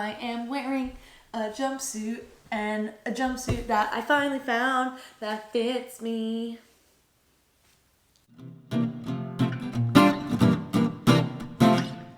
I am wearing a jumpsuit, and a jumpsuit that I finally found that fits me.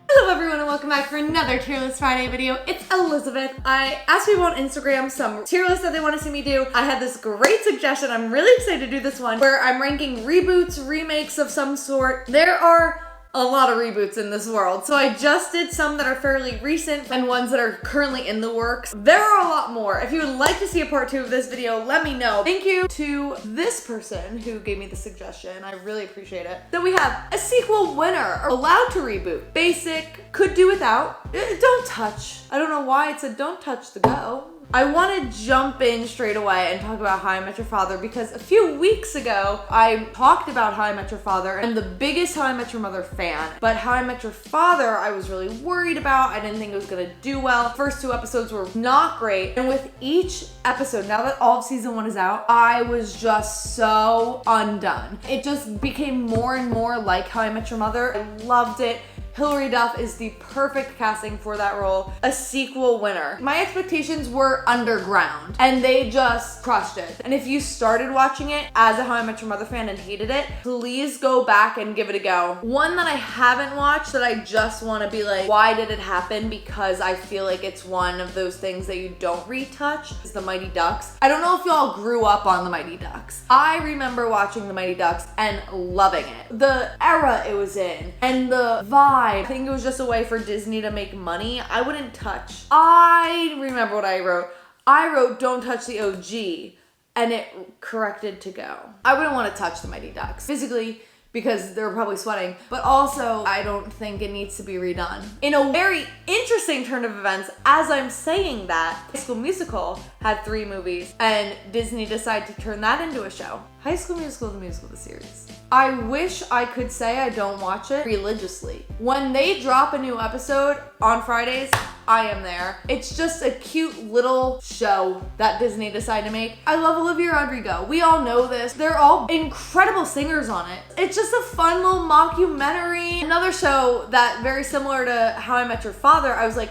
Hello everyone and welcome back for another Tier List Friday video. It's Elizabeth. I asked people on Instagram some tier lists that they want to see me do. I had this great suggestion. I'm really excited to do this one where I'm ranking reboots, remakes of some sort. There are a lot of reboots in this world. So I just did some that are fairly recent and ones that are currently in the works. There are a lot more. If you would like to see a part 2 of this video, let me know. Thank you to this person who gave me the suggestion. I really appreciate it. Then we have a sequel winner, allowed to reboot. Basic, could do without. Don't touch. I don't know why it said don't touch the go. I want to jump in straight away and talk about How I Met Your Father because a few weeks ago, I talked about How I Met Your Father. I'm the biggest How I Met Your Mother fan, but How I Met Your Father, I was really worried about. I didn't think it was going to do well. First 2 episodes were not great. And with each episode, now that all of season 1 is out, I was just so undone. It just became more and more like How I Met Your Mother. I loved it. Hilary Duff is the perfect casting for that role. A sequel winner. My expectations were underground and they just crushed it. And if you started watching it as a How I Met Your Mother fan and hated it, please go back and give it a go. One that I haven't watched that I just want to be like, why did it happen? Because I feel like it's one of those things that you don't retouch is The Mighty Ducks. I don't know if y'all grew up on The Mighty Ducks. I remember watching The Mighty Ducks and loving it. The era it was in and the vibe. I think it was just a way for Disney to make money. I wouldn't touch. I remember what I wrote. I wrote, don't touch the OG, and it corrected to go. I wouldn't want to touch the Mighty Ducks physically because they're probably sweating, but also I don't think it needs to be redone. In a very interesting turn of events, as I'm saying that, High School Musical had 3 movies and Disney decided to turn that into a show. High School Musical, the musical, the series. I wish I could say I don't watch it religiously. When they drop a new episode on Fridays, I am there. It's just a cute little show that Disney decided to make. I love Olivia Rodrigo. We all know this. They're all incredible singers on it. It's just a fun little mockumentary. Another show that very similar to How I Met Your Father, I was like,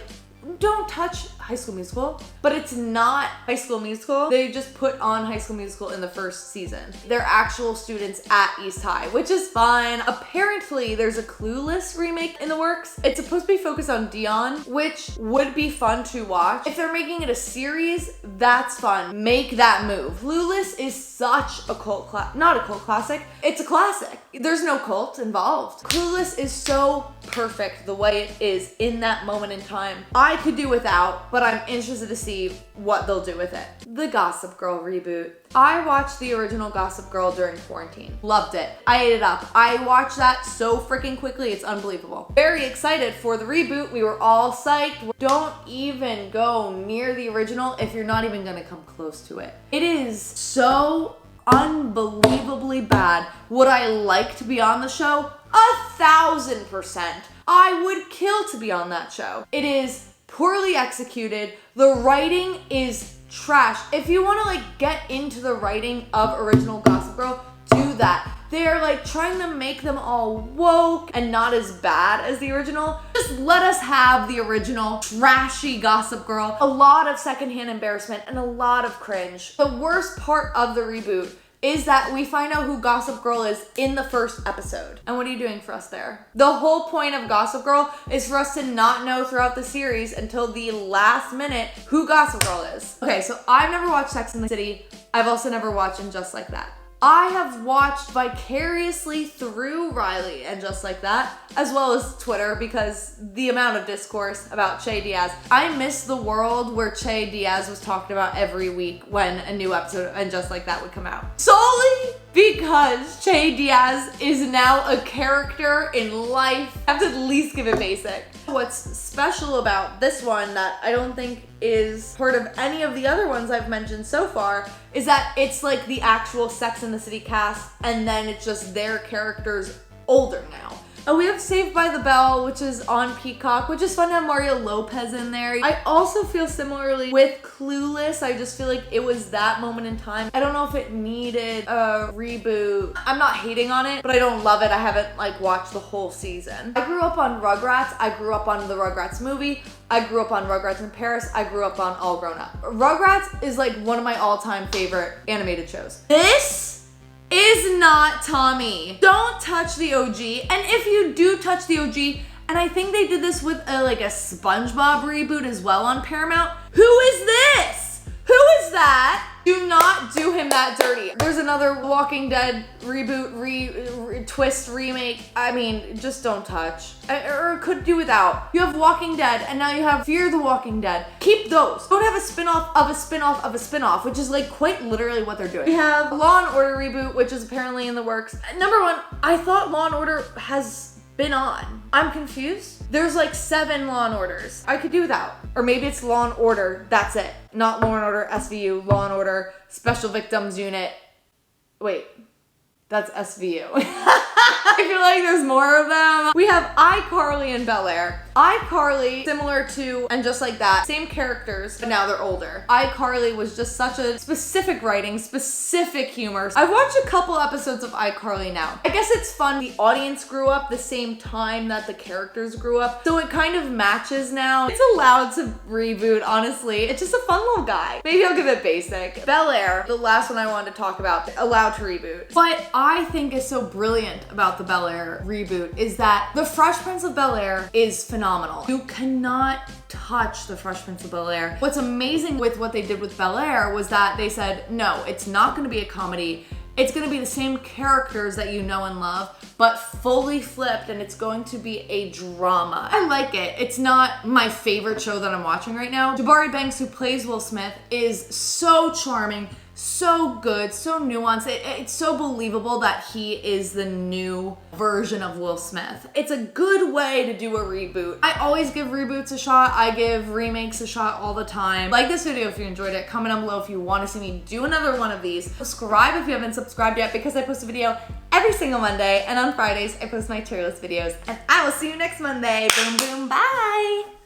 don't touch High School Musical, but it's not High School Musical. They just put on High School Musical in the first season. They're actual students at East High, which is fine. Apparently, there's a Clueless remake in the works. It's supposed to be focused on Dion, which would be fun to watch. If they're making it a series, that's fun. Make that move. Clueless is such a cult not a cult classic. It's a classic. There's no cult involved. Clueless is so perfect the way it is in that moment in time. I could do without, but I'm interested to see what they'll do with it. The Gossip Girl reboot. I watched the original Gossip Girl during quarantine. Loved it. I ate it up. I watched that so freaking quickly, it's unbelievable. Very excited for the reboot. We were all psyched. Don't even go near the original if you're not even gonna come close to it. It is so unbelievably bad. Would I like to be on the show? 1,000%. I would kill to be on that show. It is poorly executed. The writing is trash. If you want to like get into the writing of original Gossip Girl, do that. They're like trying to make them all woke and not as bad as the original. Just let us have the original trashy Gossip Girl. A lot of secondhand embarrassment and a lot of cringe. The worst part of the reboot is that we find out who Gossip Girl is in the first episode. And what are you doing for us there? The whole point of Gossip Girl is for us to not know throughout the series until the last minute who Gossip Girl is. Okay, so I've never watched Sex and the City. I've also never watched And Just Like That. I have watched vicariously through Riley and Just Like That, as well as Twitter, because the amount of discourse about Che Diaz. I miss the world where Che Diaz was talked about every week when a new episode of And Just Like That would come out. Solely because Che Diaz is now a character in life. I have to at least give it basic. What's special about this one that I don't think is part of any of the other ones I've mentioned so far is that it's like the actual Sex and the City cast and then it's just their characters older now. Oh, we have Saved by the Bell, which is on Peacock, which is fun to have Mario Lopez in there. I also feel similarly with Clueless. I just feel like it was that moment in time. I don't know if it needed a reboot. I'm not hating on it, but I don't love it. I haven't like watched the whole season. I grew up on Rugrats. I grew up on the Rugrats movie. I grew up on Rugrats in Paris. I grew up on All Grown Up. Rugrats is like one of my all-time favorite animated shows. This is not Tommy. Don't touch the OG. And if you do touch the OG, and I think they did this with like a SpongeBob reboot as well on Paramount. Who is this? Who is that? Do not do him that dirty. There's another Walking Dead reboot, twist, remake. I mean, just don't touch. Or could do without. You have Walking Dead, and now you have Fear the Walking Dead. Keep those. Don't have a spin-off of a spin-off of a spin-off, which is like quite literally what they're doing. We have Law and Order reboot, which is apparently in the works. Number one, I thought Law and Order has been on. I'm confused. There's like 7 Law and Orders. I could do without. Or maybe it's Law and Order, that's it. Not Law and Order SVU, Law and Order Special Victims Unit. Wait, that's SVU. I feel like there's more of them. We have iCarly and Bel-Air. iCarly, similar to, and just like that, same characters, but now they're older. iCarly was just such a specific writing, specific humor. I've watched a couple episodes of iCarly now. I guess it's fun. The audience grew up the same time that the characters grew up, so it kind of matches now. It's allowed to reboot, honestly. It's just a fun little guy. Maybe I'll give it basic. Bel-Air, the last one I wanted to talk about, allowed to reboot. What I think is so brilliant about the Bel-Air reboot is that the Fresh Prince of Bel-Air is phenomenal. You cannot touch the Fresh Prince of Bel-Air. What's amazing with what they did with Bel-Air was that they said, no, it's not gonna be a comedy. It's gonna be the same characters that you know and love, but fully flipped, and it's going to be a drama. I like it. It's not my favorite show that I'm watching right now. Jabari Banks, who plays Will Smith, is so charming, so good, so nuanced. It's so believable that he is the new version of Will Smith. It's a good way to do a reboot. I always give reboots a shot. I give remakes a shot all the time. Like this video if you enjoyed it. Comment down below if you want to see me do another one of these. Subscribe if you haven't subscribed yet, because I post a video every single Monday, and on Fridays I post my tier list videos. And I will see you next Monday. Boom, boom, bye!